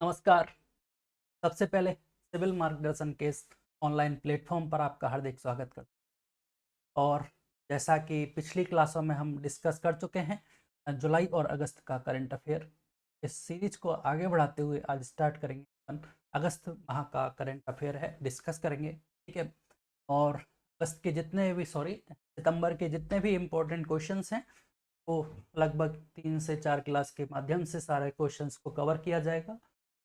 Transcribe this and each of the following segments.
नमस्कार। सबसे पहले सिविल मार्गदर्शन के इस ऑनलाइन प्लेटफॉर्म पर आपका हार्दिक स्वागत करता हूं। और जैसा कि पिछली क्लासों में हम डिस्कस कर चुके हैं, जुलाई और अगस्त का करंट अफेयर, इस सीरीज को आगे बढ़ाते हुए आज स्टार्ट करेंगे। अपन अगस्त माह का करंट अफेयर है, डिस्कस करेंगे, ठीक है। और अगस्त के जितने भी सितंबर के जितने भी इम्पोर्टेंट क्वेश्चंस हैं वो लगभग 3 से 4 क्लास के माध्यम से सारे क्वेश्चंस को कवर किया जाएगा,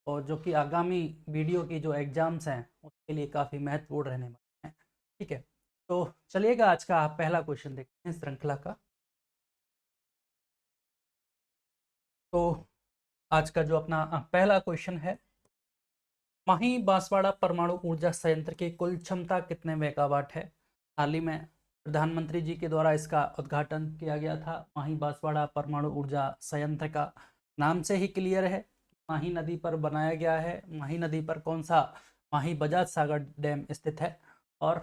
और जो कि आगामी वीडियो की जो एग्ज़ाम्स हैं उसके लिए काफ़ी महत्वपूर्ण रहने वाले हैं, ठीक है। तो चलिएगा, आज का पहला क्वेश्चन देखते हैं श्रृंखला का। तो आज का जो अपना पहला क्वेश्चन है, माही बांसवाड़ा परमाणु ऊर्जा संयंत्र की कुल क्षमता कितने मेगावाट है? हाल ही में प्रधानमंत्री जी के द्वारा इसका उद्घाटन किया गया था। माही बांसवाड़ा परमाणु ऊर्जा संयंत्र का नाम से ही क्लियर है, माही नदी पर बनाया गया है। माही नदी पर कौन सा? माही बजाज सागर डैम स्थित है, और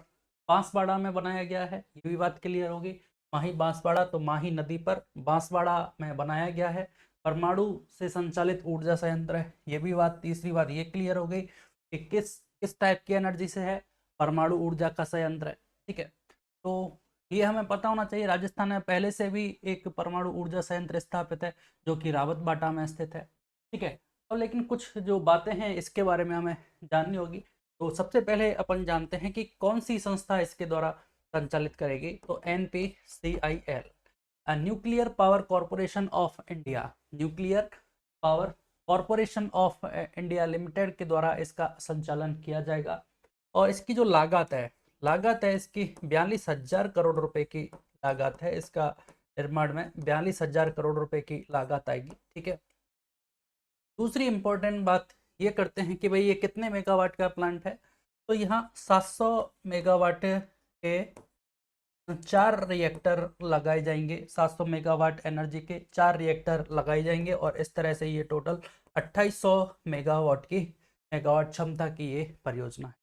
बांसवाड़ा में बनाया गया है, ये भी बात क्लियर होगी। माही बांसवाड़ा तो माही नदी पर बांसवाड़ा में बनाया गया है, परमाणु से संचालित ऊर्जा संयंत्र है, ये भी बात। तीसरी बात ये क्लियर हो गई कि किस किस टाइप की एनर्जी से है, परमाणु ऊर्जा का संयंत्र है, ठीक है। तो ये हमें पता होना चाहिए। राजस्थान में पहले से भी एक परमाणु ऊर्जा संयंत्र स्थापित है जो कि रावतबाटा में स्थित है, ठीक है। और लेकिन कुछ जो बातें हैं इसके बारे में हमें जाननी होगी। तो सबसे पहले अपन जानते हैं कि कौन सी संस्था इसके द्वारा संचालित करेगी। तो NPCIL, nuclear power corporation of India, nuclear power corporation of India limited के द्वारा इसका संचालन किया जाएगा। और इसकी जो लागत है इसकी 42,000 करोड़ रुपए की लागत है। इसका निर्माण में 42,000 करोड़ रुपए की लागत आएगी, ठीक है। दूसरी इंपॉर्टेंट बात ये करते हैं कि भाई ये कितने मेगावाट का प्लांट है। तो यहाँ 700 मेगावाट के 4 रिएक्टर लगाए जाएंगे। 700 मेगावाट एनर्जी के 4 रिएक्टर लगाए जाएंगे, और इस तरह से ये टोटल 2800 मेगावाट क्षमता की ये परियोजना है।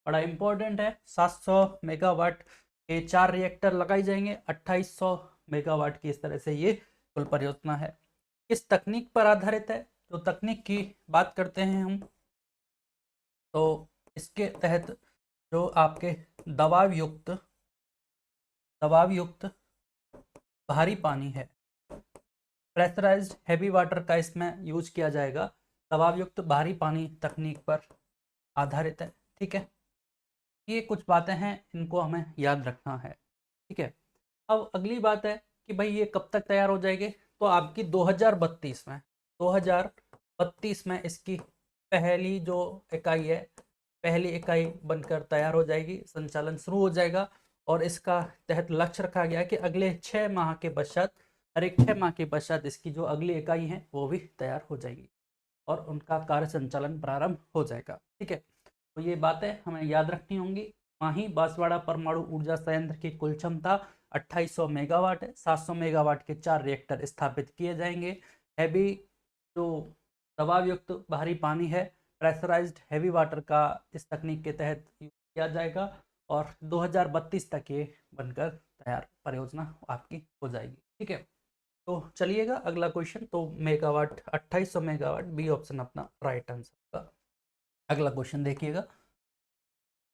बड़ा इंपॉर्टेंट है, 700 मेगावाट के 4 रिएक्टर लगाए जाएंगे, 2800 मेगावाट की इस तरह से ये कुल परियोजना है। किस तकनीक पर आधारित है? तो तकनीक की बात करते हैं हम, तो इसके तहत जो आपके दबाव युक्त दबाव युक्त भारी पानी है, प्रेशराइज्ड हैवी वाटर का इसमें यूज किया जाएगा। दबाव युक्त भारी पानी तकनीक पर आधारित है, ठीक है। ये कुछ बातें हैं, इनको हमें याद रखना है, ठीक है। अब अगली बात है कि भाई ये कब तक तैयार हो जाएगी। तो आपकी 2032 में इसकी पहली जो इकाई है, पहली इकाई बनकर तैयार हो जाएगी, संचालन शुरू हो जाएगा। और इसका तहत लक्ष्य रखा गया कि अगले 6 माह के पश्चात, हर एक 6 माह के पश्चात इसकी जो अगली इकाई है वो भी तैयार हो जाएगी और उनका कार्य संचालन प्रारंभ हो जाएगा, ठीक है। तो ये बातें हमें याद रखनी होंगी। माही बांसवाड़ा परमाणु ऊर्जा संयंत्र की कुल क्षमता 2800 मेगावाट है। 700 मेगावाट के 4 रिएक्टर स्थापित किए जाएंगे। हैवी जो दबाव युक्त भारी पानी है, प्रेशराइज्ड हैवी वाटर का इस तकनीक के तहत यूज किया जाएगा, और 2032 तक ये बनकर तैयार परियोजना आपकी हो जाएगी, ठीक है। तो चलिएगा अगला क्वेश्चन। तो मेगावाट 2800 मेगावाट, बी ऑप्शन अपना राइट आंसर का। अगला क्वेश्चन देखिएगा।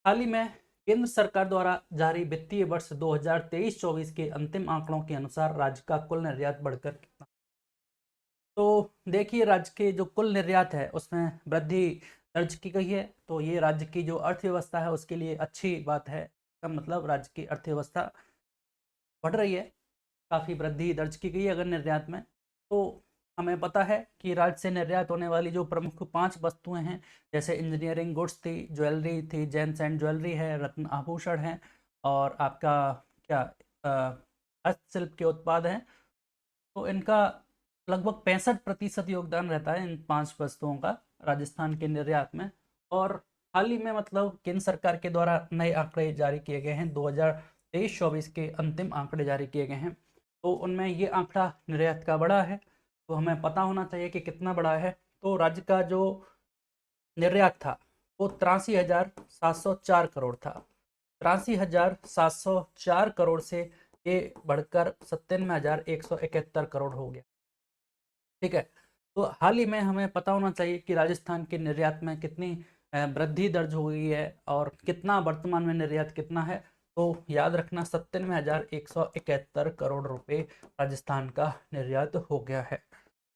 हाल ही में केंद्र सरकार द्वारा जारी वित्तीय वर्ष 2023-24 के अंतिम आंकड़ों के अनुसार राज्य का कुल निर्यात बढ़कर कितना? तो देखिए, राज्य के जो कुल निर्यात है उसमें वृद्धि दर्ज की गई है। तो ये राज्य की जो अर्थव्यवस्था है उसके लिए अच्छी बात है। इसका मतलब राज्य की अर्थव्यवस्था बढ़ रही है, काफ़ी वृद्धि दर्ज की गई है अगर निर्यात में। तो हमें पता है कि राज्य से निर्यात होने वाली जो प्रमुख 5 वस्तुएं हैं, जैसे इंजीनियरिंग गुड्स थी, ज्वेलरी थी, जेम्स एंड ज्वेलरी है, रत्न आभूषण है, और आपका क्या हस्तशिल्प के उत्पाद हैं। तो इनका लगभग 65% योगदान रहता है इन 5 वस्तुओं का राजस्थान के निर्यात में। और हाल ही में मतलब केंद्र सरकार के द्वारा नए आंकड़े जारी किए गए हैं, 2023-24 के अंतिम आंकड़े जारी किए गए हैं। तो उनमें ये आंकड़ा निर्यात का बड़ा है, तो हमें पता होना चाहिए कि कितना बड़ा है। तो राज्य का जो निर्यात था वो 83,704 करोड़ था। 83,704 करोड़ से ये बढ़कर 97,171 करोड़ हो गया, ठीक है। तो हाल ही में हमें पता होना चाहिए कि राजस्थान के निर्यात में कितनी वृद्धि दर्ज हो गई है और कितना वर्तमान में निर्यात कितना है। तो याद रखना 97,171 करोड़ रुपए राजस्थान का निर्यात हो गया है।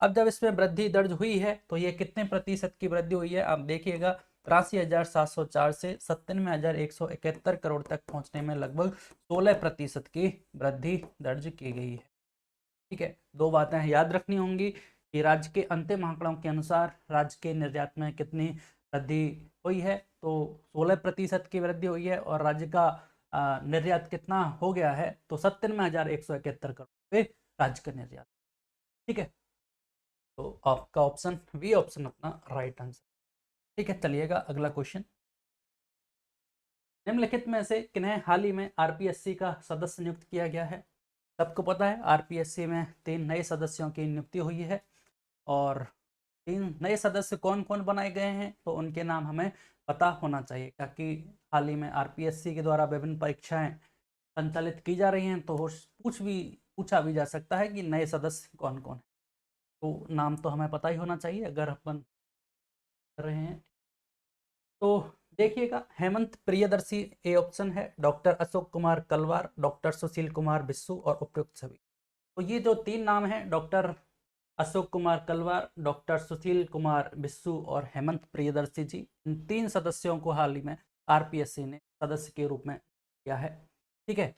अब जब इसमें वृद्धि दर्ज हुई है तो ये कितने प्रतिशत की वृद्धि हुई है आप देखिएगा, 83,704 से 97,171 करोड़ तक पहुंचने में लगभग 16% की वृद्धि दर्ज की गई है। ठीक है, दो बातें याद रखनी होंगी कि राज्य के अंतिम आंकड़ों के अनुसार राज्य के निर्यात में कितनी वृद्धि हुई है, तो 16% की वृद्धि हुई है और राज्य का निर्यात कितना हो गया है, तो 97,171 करोड़ रुपए राज्य का निर्यात। ठीक है, तो आपका ऑप्शन बी ऑप्शन अपना राइट आंसर। ठीक है, चलिएगा अगला क्वेश्चन। निम्नलिखित में से किन्हें हाल ही में आरपीएससी का सदस्य नियुक्त किया गया है। सबको पता है आरपीएससी में 3 नए सदस्यों की नियुक्ति हुई है और 3 नए सदस्य कौन कौन बनाए गए हैं तो उनके नाम हमें पता होना चाहिए, ताकि हाल ही में आरपीएससी के द्वारा विभिन्न परीक्षाएं संचालित की जा रही हैं तो पूछा भी जा सकता है कि नए सदस्य कौन कौन है। तो नाम तो हमें पता ही होना चाहिए अगर अपन कर रहे हैं। तो देखिएगा, हेमंत प्रियदर्शी ए ऑप्शन है, डॉक्टर अशोक कुमार कलवार, डॉक्टर सुशील कुमार बिस्सू और उपयुक्त सभी। तो ये जो 3 नाम हैं, डॉक्टर अशोक कुमार कलवार, डॉक्टर सुशील कुमार बिस्सू और हेमंत प्रियदर्शी जी, इन 3 सदस्यों को हाल ही में आरपीएससी ने सदस्य के रूप में किया है। ठीक है,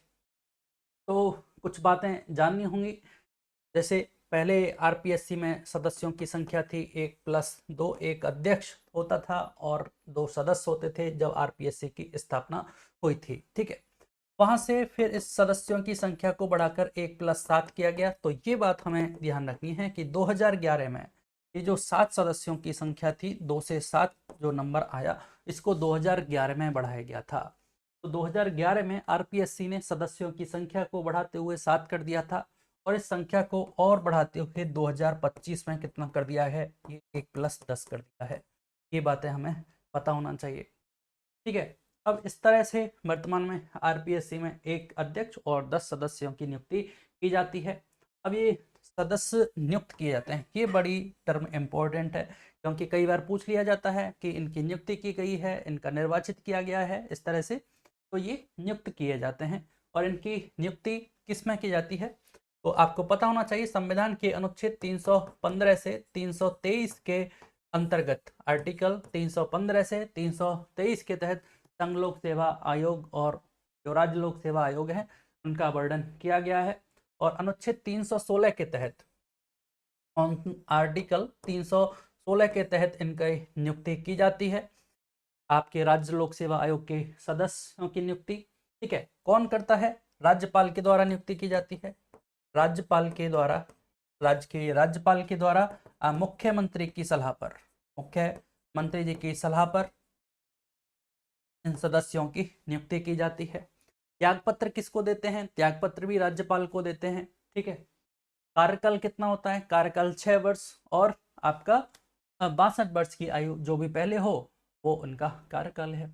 तो कुछ बातें जाननी होंगी। जैसे पहले आरपीएससी में सदस्यों की संख्या थी 1+2, एक अध्यक्ष होता था और 2 सदस्य होते थे जब आरपीएससी की स्थापना हुई थी। ठीक है, वहां से फिर इस सदस्यों की संख्या को बढ़ाकर 1+7 किया गया। तो ये बात हमें ध्यान रखनी है कि 2011 में ये जो 7 सदस्यों की संख्या थी, 2 से 7 जो नंबर आया, इसको 2011 में बढ़ाया गया था। तो 2011 में आरपीएससी ने सदस्यों की संख्या को बढ़ाते हुए 7 कर दिया था और इस संख्या को और बढ़ाते हुए 2025 में कितना कर दिया है, ये 1+10 कर दिया है। ये बातें हमें पता होना चाहिए। ठीक है, अब इस तरह से वर्तमान में आरपीएससी में एक अध्यक्ष और 10 सदस्यों की नियुक्ति की जाती है। अब ये सदस्य नियुक्त किए जाते हैं, ये बड़ी टर्म इम्पोर्टेंट है क्योंकि कई बार पूछ लिया जाता है कि इनकी नियुक्ति की गई है, इनका निर्वाचित किया गया है, इस तरह से। तो ये नियुक्त किए जाते हैं और इनकी नियुक्ति किस में की जाती है, तो आपको पता होना चाहिए संविधान के अनुच्छेद 315 से 323 के अंतर्गत, आर्टिकल 315 से 323 के तहत संघ लोक सेवा आयोग और जो राज्य लोक सेवा आयोग है उनका वर्णन किया गया है। और अनुच्छेद 316 के तहत, आर्टिकल 316 के तहत इनकी नियुक्ति की जाती है, आपके राज्य लोक सेवा आयोग के सदस्यों की नियुक्ति। ठीक है, कौन करता है, राज्यपाल के द्वारा नियुक्ति की जाती है। राज्यपाल के द्वारा, राज्यपाल के द्वारा मुख्यमंत्री की सलाह पर, मुख्यमंत्री जी की सलाह पर इन सदस्यों की नियुक्ति की जाती है। त्यागपत्र किसको देते हैं, त्यागपत्र भी राज्यपाल को देते हैं। ठीक है, कार्यकाल कितना होता है, कार्यकाल 6 वर्ष और आपका 62 वर्ष की आयु जो भी पहले हो वो उनका कार्यकाल है।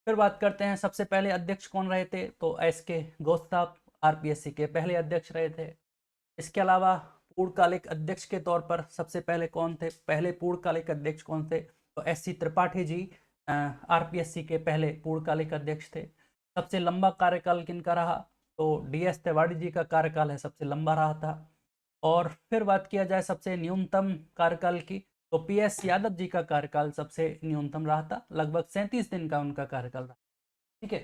फिर बात करते हैं सबसे पहले अध्यक्ष कौन रहे थे, तो एस के घोष साहब आरपीएससी के पहले अध्यक्ष रहे थे। इसके अलावा पूर्णकालिक अध्यक्ष के तौर पर सबसे पहले कौन थे, पहले पूर्णकालिक अध्यक्ष कौन थे, तो एस.सी. त्रिपाठी जी आरपीएससी के पहले पूर्णकालिक अध्यक्ष थे। सबसे लंबा कार्यकाल किनका रहा, तो डी.एस. तिवारी जी का कार्यकाल है सबसे लंबा रहा था। और फिर बात किया जाए सबसे न्यूनतम कार्यकाल की, तो पी.एस. यादव जी का कार्यकाल सबसे न्यूनतम रहा था, लगभग 37 दिन का उनका कार्यकाल रहा। ठीक है,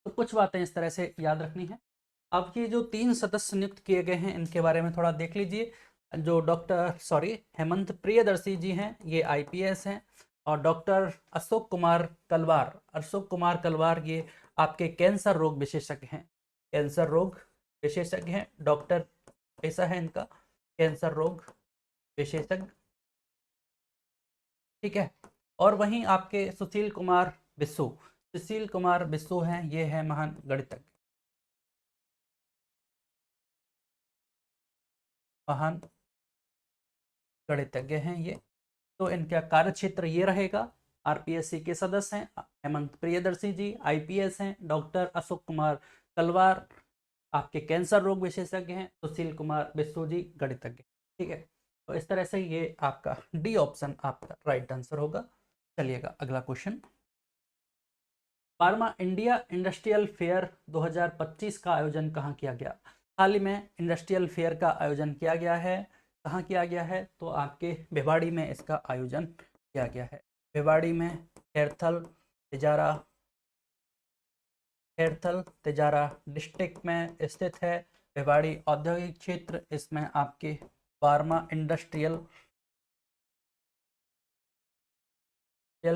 तो कुछ बातें इस तरह से याद रखनी है। अब ये जो 3 सदस्य नियुक्त किए गए हैं इनके बारे में थोड़ा देख लीजिए। जो हेमंत प्रियदर्शी जी हैं ये आईपीएस हैं और डॉक्टर अशोक कुमार कलवार ये आपके कैंसर रोग विशेषज्ञ हैं, कैंसर रोग विशेषज्ञ हैं। डॉक्टर ऐसा है इनका, कैंसर रोग विशेषज्ञ। ठीक है, और वहीं आपके सुशील कुमार बिस्सू हैं, ये है महान गणितज्ञ, महान गणितज्ञ हैं ये। तो इनका कार्य क्षेत्र ये रहेगा। आरपीएससी के सदस्य हैं हेमंत प्रियदर्शी जी, आईपीएस हैं डॉक्टर अशोक कुमार तलवार, आपके कैंसर रोग विशेषज्ञ हैं सुशील कुमार बिस्सू जी, गणितज्ञ। ठीक है, तो इस तरह से ये आपका डी ऑप्शन आपका राइट आंसर होगा। चलिएगा अगला क्वेश्चन। 12वां इंडिया इंडस्ट्रियल फेयर 2025 का आयोजन कहाँ किया गया? हाल ही में इंडस्ट्रियल फेयर का आयोजन किया गया है। कहाँ किया गया है? तो आपके भिवाड़ी में इसका आयोजन किया गया है। भिवाड़ी में खैरथल तिजारा डिस्ट्रिक्ट में स्थित है भिवाड़ी औद्योगिक क्षेत्र। इसमें आपके 12वां इंडस्ट्रियल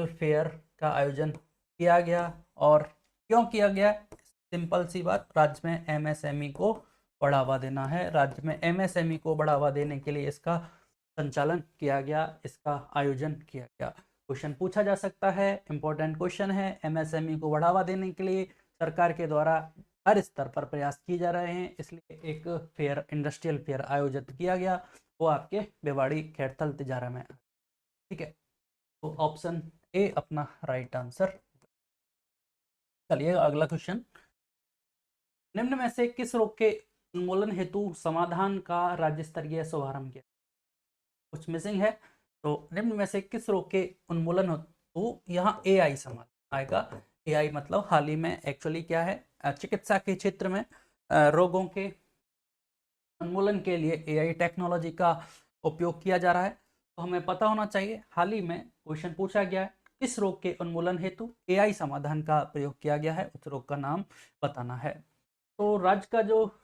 फेयर का आयोजन किया गया। और क्यों किया गया? सिंपल सी बात, राज्य में एमएसएमई को बढ़ावा देना है। राज्य में एमएसएमई को बढ़ावा देने के लिए इसका संचालन किया गया, इसका आयोजन किया गया। क्वेश्चन पूछा जा सकता है, इंपॉर्टेंट क्वेश्चन है। एमएसएमई को बढ़ावा देने के लिए सरकार के द्वारा हर स्तर पर प्रयास किए जा रहे हैं, इसलिए एक फेयर, इंडस्ट्रियल फेयर आयोजित किया गया, वो आपके भिवाड़ी खैरथल तिजारा में। ठीक है, तो ऑप्शन ए अपना राइट आंसर। चलिए अगला क्वेश्चन। निम्न में से किस रोग के उन्मूलन हेतु समाधान का राज्य स्तरीय शुभारंभ किया? कुछ मिसिंग है, तो निम्न में से किस रोग के उन्मूलन हेतु यहाँ एआई समाधान आएगा। एआई मतलब हाल ही में एक्चुअली क्या है, चिकित्सा के क्षेत्र में रोगों के उन्मूलन के लिए एआई टेक्नोलॉजी का उपयोग किया जा रहा है। तो हमें पता होना चाहिए, हाल ही में क्वेश्चन पूछा गया है किस रोग के उन्मूलन हेतु एआई समाधान का प्रयोग किया गया है, उस रोग का नाम बताना है। तो राज्य का जो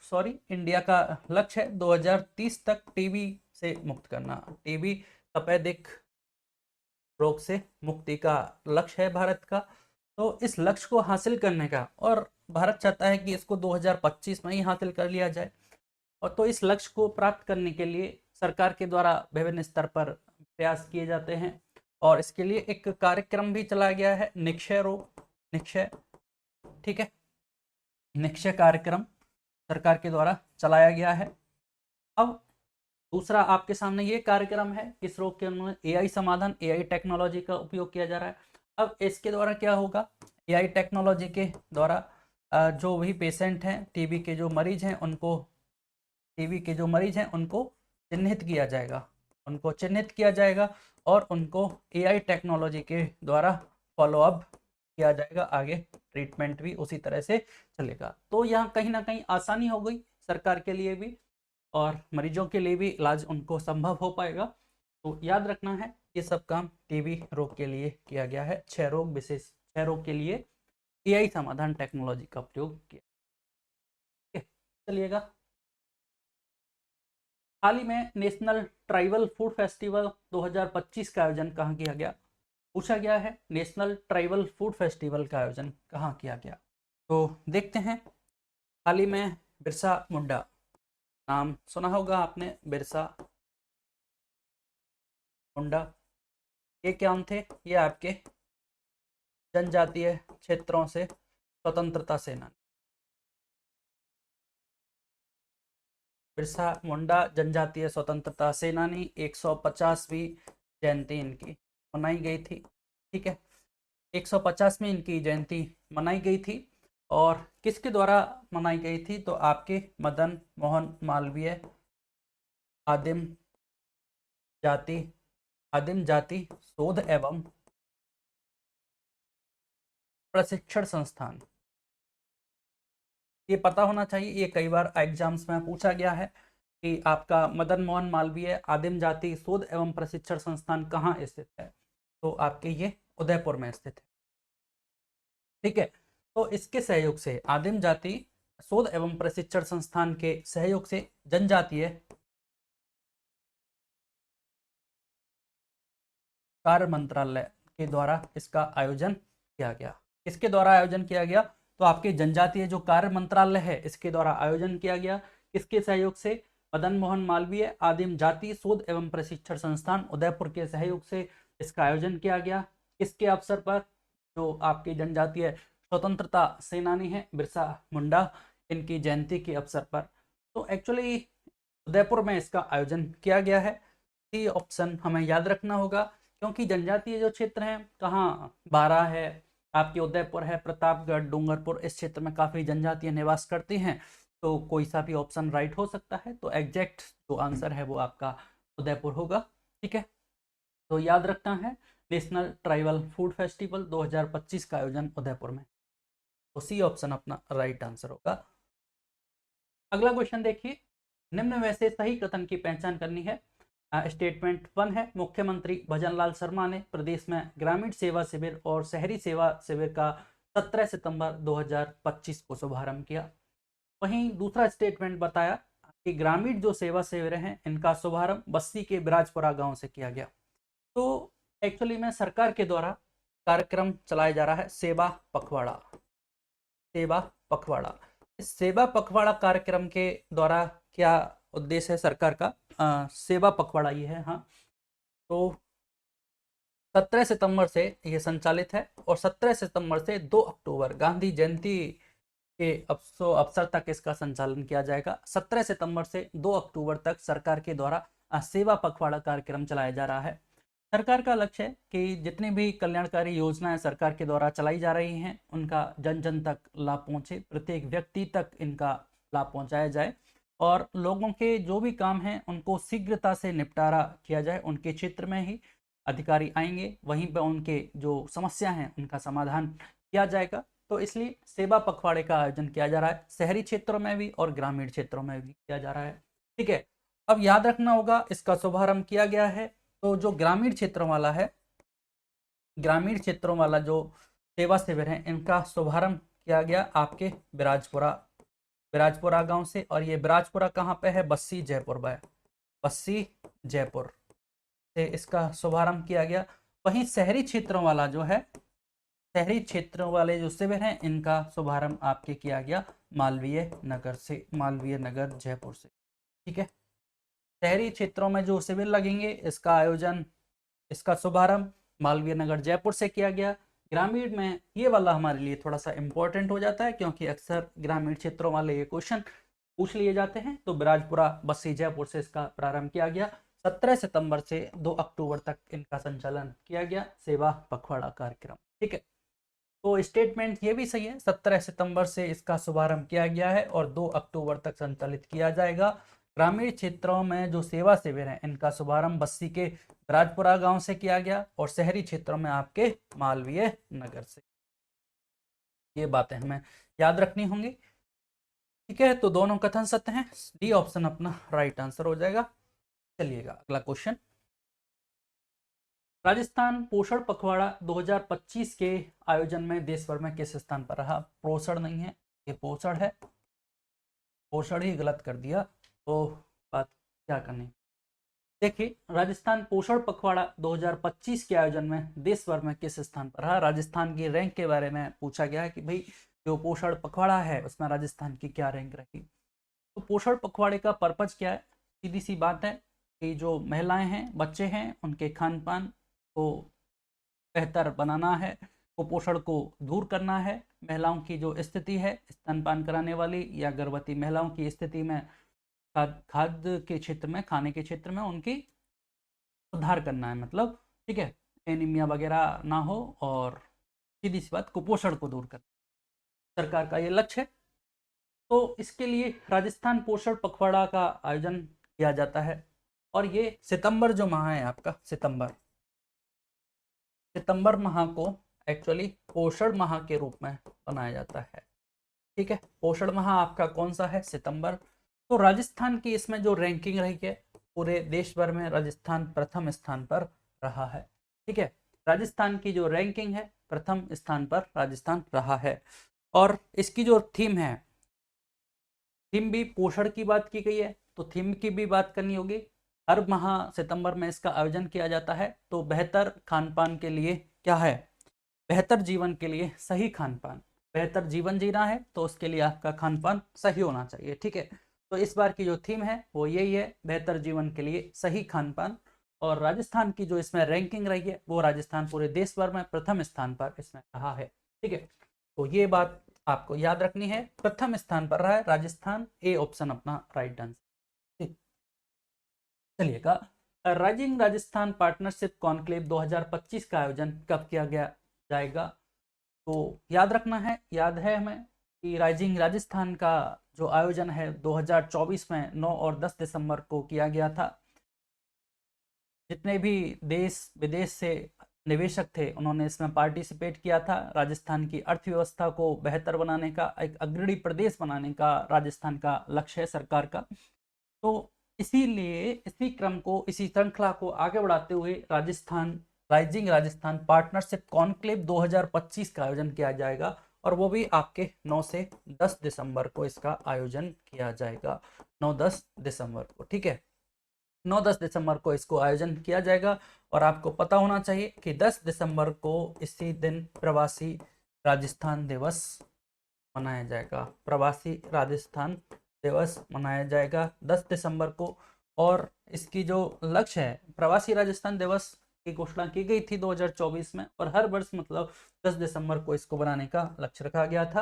इंडिया का लक्ष्य है 2030 तक टीबी से मुक्त करना। टीबी तपेदिक रोग से मुक्ति का लक्ष्य है भारत का। तो इस लक्ष्य को हासिल करने का, और भारत चाहता है कि इसको 2025 में ही हासिल कर लिया जाए। और तो इस लक्ष्य को प्राप्त करने के लिए सरकार के द्वारा विभिन्न स्तर पर प्रयास किए जाते हैं, और इसके लिए एक कार्यक्रम भी चलाया गया है, निक्षय। ठीक है, निक्षय कार्यक्रम सरकार के द्वारा चलाया गया है। अब दूसरा आपके सामने ये कार्यक्रम है, किस रोग के उन्मूलन, एआई समाधान, एआई टेक्नोलॉजी का उपयोग किया जा रहा है। अब इसके द्वारा क्या होगा, एआई टेक्नोलॉजी के द्वारा जो भी पेशेंट हैं, टीबी के जो मरीज हैं उनको चिन्हित किया जाएगा और उनको एआई टेक्नोलॉजी के द्वारा फॉलोअप किया जाएगा। आगे ट्रीटमेंट भी उसी तरह से चलेगा। तो यहाँ कहीं ना कहीं आसानी हो गई सरकार के लिए भी, और मरीजों के लिए भी इलाज उनको संभव हो पाएगा। तो याद रखना है, ये सब काम टीबी रोग के लिए किया गया है। 6 रोग के लिए एआई समाधान टेक्नोलॉजी का प्रयोग किया। चलिएगा, हाल ही में नेशनल ट्राइबल फूड फेस्टिवल 2025 का आयोजन कहाँ किया गया? पूछा गया है नेशनल ट्राइबल फूड फेस्टिवल का आयोजन कहाँ किया गया। तो देखते हैं, हाल ही में बिरसा मुंडा, नाम सुना होगा आपने, बिरसा मुंडा। ये क्या थे? ये आपके जनजातीय क्षेत्रों से स्वतंत्रता सेनानी। बिरसा मुंडा जनजातीय स्वतंत्रता सेनानी, 150वीं जयंती इनकी मनाई गई थी। ठीक है, 150वीं इनकी जयंती मनाई गई थी। और किसके द्वारा मनाई गई थी? तो आपके मदन मोहन मालवीय आदिम जाति शोध एवं प्रशिक्षण संस्थान। ये पता होना चाहिए, ये कई बार एग्जाम्स में पूछा गया है कि आपका मदन मोहन मालवीय आदिम जाति शोध एवं प्रशिक्षण संस्थान कहाँ स्थित है। तो आपके ये उदयपुर में स्थित है। ठीक है, तो इसके सहयोग से, आदिम जाति शोध एवं प्रशिक्षण संस्थान के सहयोग से जनजातीय कार्य मंत्रालय के द्वारा इसका आयोजन किया गया। इसके द्वारा आयोजन किया गया, तो आपके जनजातीय जो कार्य मंत्रालय है इसके द्वारा आयोजन किया गया। किसके सहयोग से? मदन मोहन मालवीय आदिम जाति शोध एवं प्रशिक्षण संस्थान उदयपुर के सहयोग से इसका आयोजन किया गया। इसके अवसर पर जो आपके जनजातीय स्वतंत्रता सेनानी है बिरसा मुंडा, इनकी जयंती के अवसर पर, तो एक्चुअली उदयपुर में इसका आयोजन किया गया है। ये ऑप्शन हमें याद रखना होगा, क्योंकि जनजातीय जो क्षेत्र हैं, कहाँ बारां है, आपके उदयपुर है, प्रतापगढ़, डूंगरपुर, इस क्षेत्र में काफ़ी जनजातियां निवास करती हैं। तो कोई सा भी ऑप्शन राइट हो सकता है। तो एग्जैक्ट जो आंसर है वो आपका उदयपुर होगा। ठीक है, तो याद रखना है नेशनल ट्राइबल फूड फेस्टिवल 2025 का आयोजन उदयपुर में। तो सी ऑप्शन अपना राइट आंसर होगा। अगला क्वेश्चन देखिए, निम्न में से सही कथन की पहचान करनी है। स्टेटमेंट 1 है, मुख्यमंत्री भजनलाल शर्मा ने प्रदेश में ग्रामीण सेवा शिविर और शहरी सेवा शिविर का 17 सितंबर 2025 को शुभारंभ किया। वहीं दूसरा स्टेटमेंट बताया कि ग्रामीण जो सेवा शिविर हैं इनका शुभारंभ बस्सी के बिराजपुरा गांव से किया गया। तो एक्चुअली में सरकार के द्वारा कार्यक्रम चलाया जा रहा है सेवा पखवाड़ा। सेवा पखवाड़ा, इस सेवा पखवाड़ा कार्यक्रम के द्वारा क्या उद्देश्य है सरकार का? सेवा पखवाड़ा ये है, हाँ। तो 17 सितंबर से ये संचालित है और 17 सितंबर से 2 अक्टूबर गांधी जयंती के अवसर तक इसका संचालन किया जाएगा। 17 सितंबर से 2 अक्टूबर तक सरकार के द्वारा सेवा पखवाड़ा कार्यक्रम चलाया जा रहा है। सरकार का लक्ष्य है कि जितनी भी कल्याणकारी योजनाएं सरकार के द्वारा चलाई जा रही हैं उनका जन जन तक लाभ पहुंचे, प्रत्येक व्यक्ति तक इनका लाभ पहुंचाया जाए और लोगों के जो भी काम हैं उनको शीघ्रता से निपटारा किया जाए। उनके क्षेत्र में ही अधिकारी आएंगे, वहीं पर उनके जो समस्या हैं उनका समाधान किया जाएगा। तो इसलिए सेवा पखवाड़े का आयोजन किया जा रहा है, शहरी क्षेत्रों में भी और ग्रामीण क्षेत्रों में भी किया जा रहा है। ठीक है, अब याद रखना होगा इसका शुभारंभ किया गया है तो जो ग्रामीण क्षेत्रों वाला है, ग्रामीण क्षेत्रों वाला जो सेवा शिविर है इनका शुभारंभ किया गया आपके बिराजपुरा गांव से। और ये बिराजपुरा कहाँ पे है? बस्सी जयपुर में, बस्सी जयपुर से इसका शुभारंभ किया गया। वहीं शहरी क्षेत्रों वाला जो है, शहरी क्षेत्रों वाले जो शिविर हैं इनका शुभारंभ आपके किया गया मालवीय नगर से, मालवीय नगर जयपुर से। ठीक है, शहरी क्षेत्रों में जो शिविर लगेंगे इसका आयोजन, इसका शुभारंभ मालवीय नगर जयपुर से किया गया। ग्रामीण में ये वाला हमारे लिए थोड़ा सा इंपॉर्टेंट हो जाता है क्योंकि अक्सर ग्रामीण क्षेत्रों वाले ये क्वेश्चन पूछ लिए जाते हैं। तो बिराजपुरा बस्सी जयपुर से इसका प्रारंभ किया गया। 17 सितंबर से 2 अक्टूबर तक इनका संचालन किया गया सेवा पखवाड़ा कार्यक्रम। ठीक है, तो स्टेटमेंट ये भी सही है, 17 सितंबर से इसका शुभारंभ किया गया है और 2 अक्टूबर तक संचालित किया जाएगा। ग्रामीण क्षेत्रों में जो सेवा शिविर हैं इनका शुभारंभ बस्सी के राजपुरा गांव से किया गया और शहरी क्षेत्रों में आपके मालवीय नगर से। ये बातें हमें याद रखनी होंगी। ठीक है, तो दोनों कथन सत्य हैं, डी ऑप्शन अपना राइट आंसर हो जाएगा। चलिएगा अगला क्वेश्चन, राजस्थान पोषण पखवाड़ा 2025 के आयोजन में देश भर में किस स्थान पर रहा? पोषण नहीं है, ये पोषण है, पोषण ही गलत कर दिया तो बात क्या करनी। देखिए, राजस्थान पोषण पखवाड़ा 2025 के आयोजन में देश भर में किस स्थान पर रहा? राजस्थान की रैंक के बारे में पूछा गया है कि भाई जो पोषण पखवाड़ा है उसमें राजस्थान की क्या रैंक रही। तो पोषण पखवाड़े का पर्पज क्या है? सीधी सी बात है कि जो महिलाएं हैं, बच्चे हैं, उनके खान पान को बेहतर बनाना है, कुपोषण को दूर करना है। महिलाओं की जो स्थिति है स्तनपान कराने वाली या गर्भवती महिलाओं की स्थिति में खाद्य के क्षेत्र में, खाने के क्षेत्र में उनकी सुधार करना है, मतलब ठीक है, एनीमिया वगैरह ना हो और सीधी सी बात कुपोषण को दूर करना सरकार का ये लक्ष्य है। तो इसके लिए राजस्थान पोषण पखवाड़ा का आयोजन किया जाता है और ये सितंबर जो माह है आपका, सितंबर माह को एक्चुअली पोषण माह के रूप में बनाया जाता है। ठीक है, पोषण माह आपका कौन सा है? सितंबर। तो राजस्थान की इसमें जो रैंकिंग रही है पूरे देश भर में राजस्थान प्रथम स्थान पर रहा है। ठीक है, राजस्थान की जो रैंकिंग है प्रथम स्थान पर राजस्थान रहा है। और इसकी जो थीम है, थीम भी पोषण की बात की गई है तो थीम की भी बात करनी होगी। हर माह सितंबर में इसका आयोजन किया जाता है। तो बेहतर खान पान के लिए क्या है? बेहतर जीवन के लिए सही खान पान, बेहतर जीवन जीना है तो उसके लिए आपका खान पान सही होना चाहिए। ठीक है, तो इस बार की जो थीम है वो यही है, बेहतर जीवन के लिए सही खान पान। और राजस्थान की जो इसमें रैंकिंग रही है वो राजस्थान पूरे देश भर में प्रथम स्थान पर इसमें रहा है। ठीक है, तो ये बात आपको याद रखनी है, प्रथम स्थान पर रहा है राजस्थान, ए ऑप्शन अपना राइट आंसर। ठीक, चलिएगा, राइजिंग राजस्थान पार्टनरशिप कॉन्क्लेव 2025 का आयोजन कब किया गया जाएगा? तो याद रखना है, याद है हमें कि राइजिंग राजस्थान का जो आयोजन है 2024 में 9 और 10 दिसंबर को किया गया था। जितने भी देश विदेश से निवेशक थे उन्होंने इसमें पार्टिसिपेट किया था। राजस्थान की अर्थव्यवस्था को बेहतर बनाने का, एक अग्रणी प्रदेश बनाने का राजस्थान का लक्ष्य है सरकार का। तो इसीलिए इसी क्रम को, इसी श्रृंखला को आगे बढ़ाते हुए Rajasthan rising Rajasthan partnership conclave 2025 का आयोजन किया जाएगा, और वो भी आपके 9 से 10 दिसंबर को इसका आयोजन किया जाएगा। 9-10 दिसंबर को, ठीक है, 9-10 दिसंबर को इसको आयोजन किया जाएगा। और आपको पता होना चाहिए कि 10 दिसंबर को इसी दिन प्रवासी राजस्थान दिवस मनाया जाएगा। प्रवासी राजस्थान दिवस मनाया जाएगा 10 दिसंबर को। और इसकी जो लक्ष्य है, प्रवासी राजस्थान दिवस की घोषणा की गई थी 2024 में, और हर वर्ष मतलब 10 दिसंबर को इसको बनाने का लक्ष्य रखा गया था।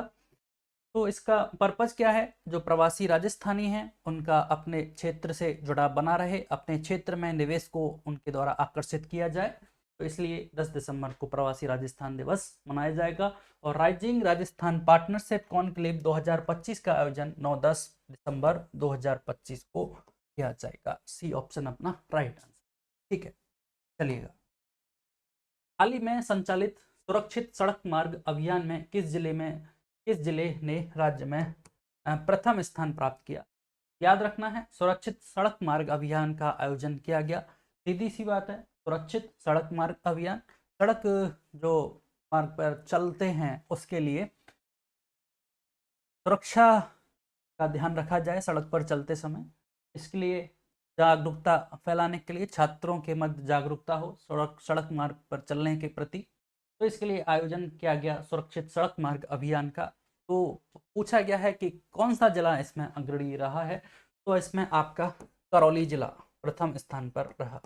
तो इसका पर्पज क्या है, जो प्रवासी राजस्थानी हैं उनका अपने क्षेत्र से जुड़ाव बना रहे, अपने क्षेत्र में निवेश को उनके द्वारा आकर्षित किया जाए। तो इसलिए 10 दिसंबर को प्रवासी राजस्थान दिवस मनाया जाएगा। और राइजिंग राजस्थान पार्टनरशिप कॉन्क्लेव 2025 का आयोजन 9-10 दिसंबर 2025 को किया जाएगा। सी ऑप्शन अपना राइट आंसर, ठीक है। चलिएगा, हाल ही में संचालित सुरक्षित सड़क मार्ग अभियान में किस जिले ने राज्य में प्रथम स्थान प्राप्त किया। याद रखना है, सुरक्षित सड़क मार्ग अभियान का आयोजन किया गया। सीधी सी बात है, सुरक्षित सड़क मार्ग अभियान, सड़क जो मार्ग पर चलते हैं उसके लिए सुरक्षा का ध्यान रखा जाए सड़क पर चलते समय। इसके लिए जागरूकता फैलाने के लिए, छात्रों के मध्य जागरूकता हो सड़क मार्ग पर चलने के प्रति, तो इसके लिए आयोजन किया गया सुरक्षित सड़क मार्ग अभियान का। तो पूछा गया है कि कौन सा जिला इसमें अग्रणी रहा है, तो इसमें आपका करौली जिला प्रथम स्थान पर रहा।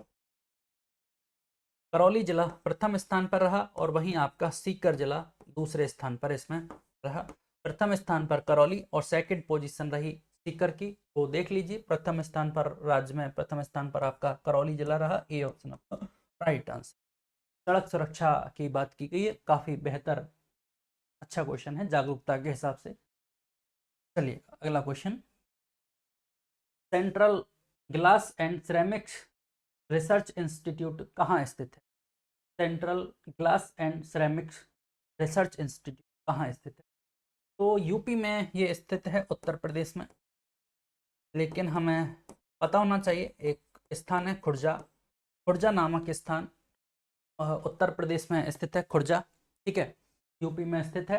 करौली जिला प्रथम स्थान पर रहा, और वहीं आपका सीकर जिला दूसरे स्थान पर इसमें रहा। प्रथम स्थान पर करौली और सेकंड पोजीशन रही सीकर की, वो देख लीजिए। प्रथम स्थान पर, राज्य में प्रथम स्थान पर आपका करौली जिला रहा। ए ऑप्शन आपका राइट आंसर। सड़क सुरक्षा की बात की गई है, काफी बेहतर अच्छा क्वेश्चन है जागरूकता के हिसाब से। चलिए अगला question, central glass and ceramics research institute कहाँ स्थित है। Central glass and ceramics research institute कहाँ स्थित है। तो यूपी में ये स्थित है, उत्तर प्रदेश में। लेकिन हमें पता होना चाहिए, एक स्थान है खुर्जा, खुर्जा नामक स्थान उत्तर प्रदेश में स्थित है, खुर्जा, ठीक है, यूपी में स्थित है।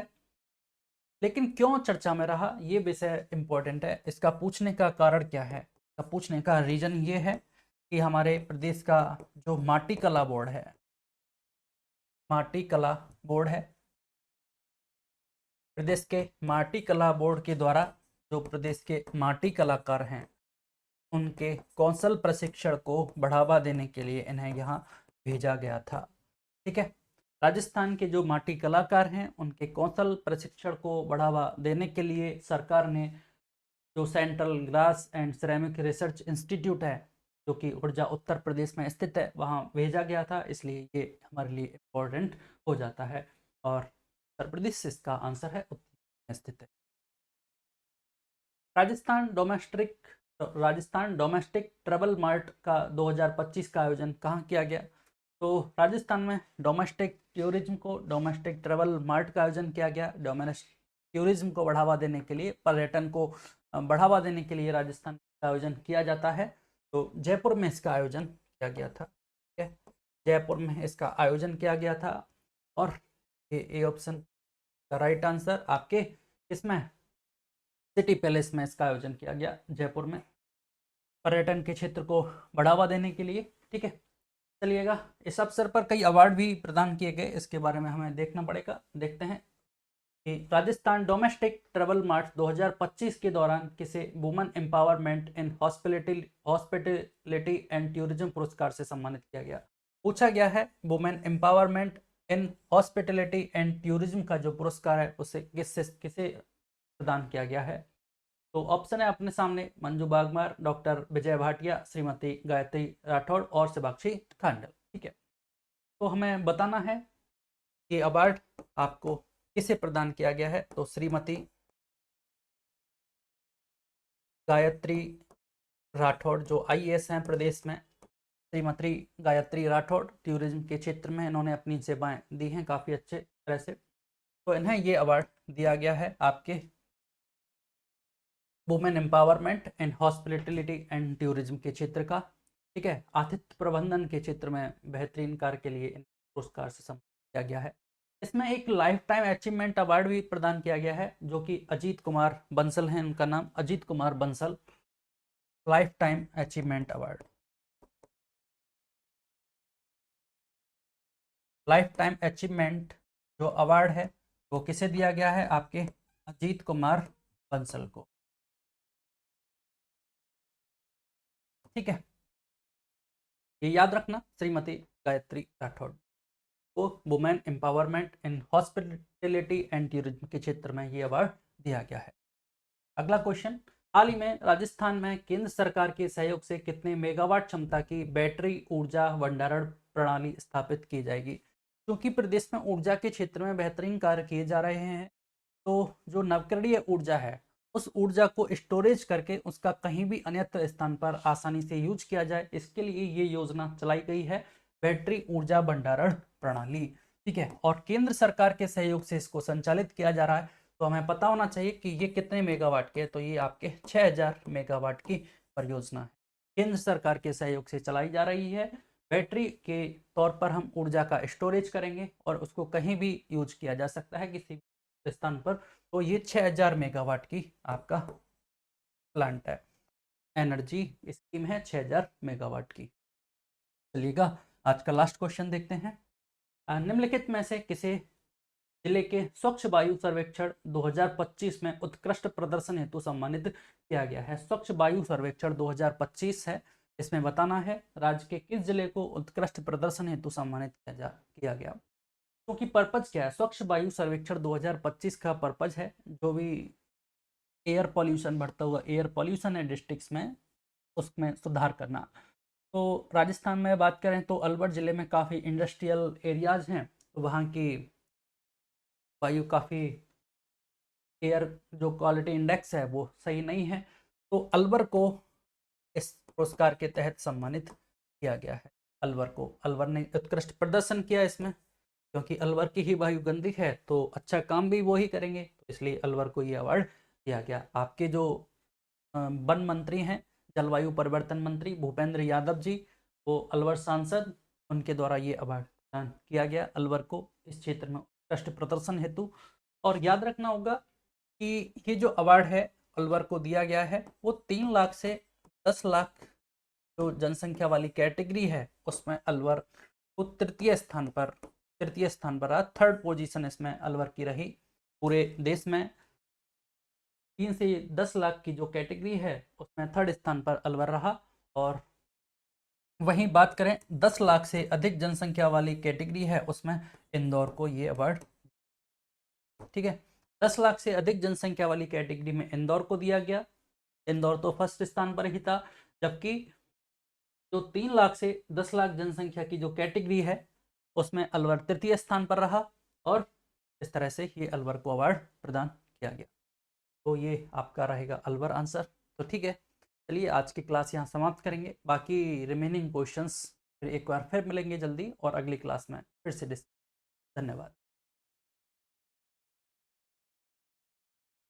लेकिन क्यों चर्चा में रहा, ये विषय इंपॉर्टेंट है। इसका पूछने का कारण क्या है, इसका पूछने का रीजन ये है कि हमारे प्रदेश का जो माटी कला बोर्ड है, माटी कला बोर्ड है, प्रदेश के माटी कला बोर्ड के द्वारा जो प्रदेश के माटी कलाकार हैं उनके कौशल प्रशिक्षण को बढ़ावा देने के लिए इन्हें यहाँ भेजा गया था, ठीक है। राजस्थान के जो माटी कलाकार हैं उनके कौशल प्रशिक्षण को बढ़ावा देने के लिए सरकार ने जो central glass and ceramic research institute है, जो कि ऊर्जा उत्तर प्रदेश में स्थित है, वहाँ भेजा गया था। इसलिए ये हमारे लिए इम्पोर्टेंट हो जाता है, और उत्तर प्रदेश से इसका आंसर है उत्तर में स्थित है। राजस्थान डोमेस्टिक ट्रेवल मार्ट का 2025 का आयोजन कहाँ किया गया। तो राजस्थान में डोमेस्टिक ट्रेवल मार्ट का आयोजन किया गया। डोमेस्टिक टूरिज्म को बढ़ावा देने के लिए, पर्यटन को बढ़ावा देने के लिए राजस्थान का आयोजन किया जाता है। तो जयपुर में इसका आयोजन किया गया था, ठीक है, जयपुर में इसका आयोजन किया गया था। और ए ऑप्शन का राइट आंसर आपके इसमें सिटी पैलेस में इसका आयोजन किया गया, जयपुर में, पर्यटन के क्षेत्र को बढ़ावा देने के लिए, ठीक है। चलिएगा, इस अवसर पर कई अवार्ड भी प्रदान किए गए, इसके बारे में हमें देखना पड़ेगा। देखते हैं कि राजस्थान डोमेस्टिक ट्रेवल मार्ट 2025 के दौरान किसे women empowerment in hospitality and tourism पुरस्कार से सम्मानित किया गया। पूछा गया है women empowerment in hospitality and tourism का जो पुरस्कार है उसे किसे प्रदान किया गया है। तो ऑप्शन है अपने सामने, मंजू बागमार, डॉक्टर विजय भाटिया, श्रीमती गायत्री राठौड़ और सेबाक्षी खांडल, ठीक है। तो हमें बताना है कि अवार्ड आपको किसे प्रदान किया गया है। तो श्रीमती गायत्री राठौड़ जो आईएएस हैं प्रदेश में, श्रीमती गायत्री राठौड़ टूरिज्म के क्षेत्र में इन्होंने अपनी सेवाएं दी हैं काफ़ी अच्छे तरह से, तो इन्हें ये अवार्ड दिया गया है आपके women empowerment and hospitality and tourism के क्षेत्र का। ठीक है, आतिथ्य प्रबंधन के क्षेत्र में बेहतरीन कार्य के लिए इन पुरस्कार से सम्मानित किया गया है। इसमें एक लाइफ टाइम अचीवमेंट अवार्ड भी प्रदान किया गया है, जो कि अजीत कुमार बंसल है, उनका नाम Ajit Kumar Bansal life time achievement award. Life time achievement जो अवार्ड है वो किसे दिया गया है, आपके अजीत कुमार बंसल को। ठीक है, ये याद रखना, श्रीमती गायत्री राठौड़ को women empowerment in hospitality and tourism के क्षेत्र में ये अवार्ड दिया गया है। अगला क्वेश्चन, हाल ही में राजस्थान में केंद्र सरकार के सहयोग से कितने मेगावाट क्षमता की बैटरी ऊर्जा भंडारण प्रणाली स्थापित की जाएगी? क्योंकि प्रदेश में ऊर्जा के क्षेत्र में बेहतरीन कार्य किए जा रहे हैं, तो जो नवकरणीय ऊर्जा है उस ऊर्जा को स्टोरेज करके उसका कहीं भी अन्यत्र स्थान पर आसानी से यूज किया जाए, इसके लिए ये योजना चलाई गई है, बैटरी ऊर्जा भंडारण प्रणाली। ठीक है, और केंद्र सरकार के सहयोग से इसको संचालित किया जा रहा है, तो हमें पता होना चाहिए कि ये कितने मेगावाट के, तो ये आपके 6000 मेगावाट की परियोजना है, केंद्र सरकार के सहयोग से चलाई जा रही है। बैटरी के तौर पर हम ऊर्जा का स्टोरेज करेंगे और उसको कहीं भी यूज किया जा सकता है किसी स्थान पर, तो ये 6000 मेगावाट की आपका प्लांट है, एनर्जी स्कीम है 6000 मेगावाट की। चलिएगा, आज का लास्ट क्वेश्चन देखते हैं। निम्नलिखित में से किसे जिले के स्वच्छ वायु सर्वेक्षण 2025 में उत्कृष्ट प्रदर्शन हेतु सम्मानित किया गया है? स्वच्छ वायु सर्वेक्षण 2025 है, इसमें बताना है राज्य के किस जिले को उत्कृष्ट प्रदर्शन हेतु सम्मानित किया गया। क्योंकि पर्पज क्या है, स्वच्छ वायु सर्वेक्षण 2025 का पर्पज है जो भी एयर पॉल्यूशन, बढ़ता हुआ एयर पॉल्यूशन है डिस्ट्रिक्ट्स में, उसमें सुधार करना। तो राजस्थान में बात करें तो अलवर ज़िले में काफ़ी इंडस्ट्रियल एरियाज हैं, तो वहाँ की वायु काफ़ी, एयर जो क्वालिटी इंडेक्स है वो सही नहीं है, तो अलवर को इस पुरस्कार के तहत सम्मानित किया गया है। अलवर को, अलवर ने उत्कृष्ट प्रदर्शन किया इसमें, क्योंकि अलवर की ही वायु गंदी है तो अच्छा काम भी वो ही करेंगे, तो इसलिए अलवर को ये अवार्ड दिया गया। आपके जो वन मंत्री हैं, जलवायु परिवर्तन मंत्री भूपेंद्र यादव जी, वो अलवर सांसद, उनके द्वारा ये अवार्ड प्रदान किया गया अलवर को इस क्षेत्र में उत्कृष्ट प्रदर्शन हेतु। और याद रखना होगा कि ये जो अवार्ड है अलवर को दिया गया है वो 3 लाख से 10 लाख जो जनसंख्या वाली कैटेगरी है उसमें अलवर को तृतीय स्थान पर रहा, थर्ड पोजीशन इसमें अलवर की रही। पूरे देश में 3 से 10 लाख की जो कैटेगरी है उसमें थर्ड स्थान पर अलवर रहा। और वहीं बात करें 10 लाख से अधिक जनसंख्या वाली कैटेगरी है उसमें इंदौर को ये अवार्ड, ठीक है, 10 लाख से अधिक जनसंख्या वाली कैटेगरी में इंदौर को दिया गया। इंदौर तो फर्स्ट स्थान पर ही था, जबकि जो 3 लाख से 10 लाख जनसंख्या की जो कैटेगरी है उसमें अलवर तृतीय स्थान पर रहा, और इस तरह से ये अलवर को अवार्ड प्रदान किया गया। तो ये आपका रहेगा अलवर आंसर। तो ठीक है, चलिए आज की क्लास यहाँ समाप्त करेंगे, बाकी रिमेनिंग क्वेश्चंस फिर एक बार फिर मिलेंगे जल्दी और अगली क्लास में फिर से डिस्कस। धन्यवाद।